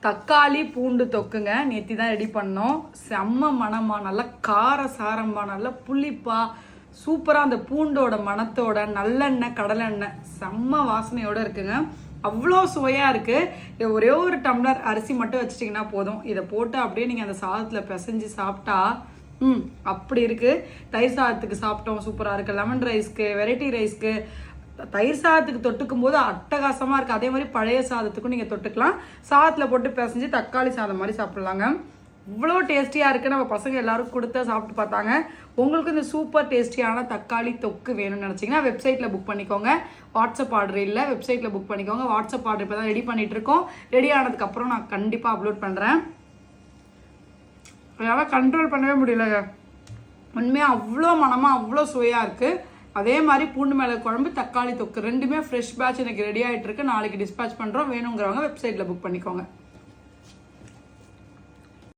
தக்காளி பூண்டு தொக்குங்க. நேற்று தான் ரெடி பண்ணோம். செம்ம மணமா, நல்லா கார சாரமா, நல்லா புளிப்பா, சூப்பராக அந்த பூண்டோட மணத்தோட நல்லெண்ணெய் கடலெண்ணெய் செம்ம வாசனையோடு இருக்குங்க. அவ்வளோ சுவையாக இருக்குது. ஒரே ஒரு டம்ளர் அரிசி மட்டும் வச்சிட்டிங்கன்னா போதும். இதை போட்டு அப்படியே நீங்கள் அந்த சாதத்தில் பிசைஞ்சு சாப்பிட்டா அப்படி இருக்குது. தயிர் சாதத்துக்கு சாப்பிட்டோம், சூப்பராக இருக்குது. லெமன் ரைஸ்க்கு, வெரைட்டி ரைஸ்க்கு, தயிர் சாதத்துக்கு தொட்டுக்கும் போது அட்டகாசமாக இருக்குது. அதே மாதிரி பழைய சாதத்துக்கும் நீங்கள் தொட்டுக்கலாம். சாதத்தில் போட்டு பிசைஞ்சு தக்காளி சாதம் மாதிரி சாப்பிட்லாங்க. இவ்வளோ டேஸ்டியாக இருக்குது. நம்ம பசங்க எல்லாரும் கொடுத்து சாப்பிட்டு பார்த்தாங்க. உங்களுக்கு இந்த சூப்பர் டேஸ்டியான தக்காளி தொக்கு வேணும்னு நினச்சிங்கன்னா வெப்சைட்டில் புக் பண்ணிக்கோங்க. வாட்ஸ்அப் ஆர்டர் இல்லை, வெப்சைட்டில் புக் பண்ணிக்கோங்க. வாட்ஸ்அப் ஆர்டர் இப்போ தான் ரெடி பண்ணிகிட்டு இருக்கோம். ரெடி ஆனதுக்கப்புறம் நான் கண்டிப்பாக அப்லோட் பண்ணுறேன். அதனால் கண்ட்ரோல் பண்ணவே முடியலங்க. உண்மையாக அவ்வளோ மனமாக அவ்வளோ சுவையாக இருக்குது. அதே மாதிரி பூண்டு மிளகு குழம்பு, தக்காளி தொக்கு ரெண்டுமே ஃப்ரெஷ் பேட்ச் எனக்கு ரெடி ஆகிட்டு இருக்கு. நாளைக்கு டிஸ்பேச் பண்ணுறோம். வேணுங்கிறவங்க வெப்சைட்டில் புக் பண்ணிக்கோங்க.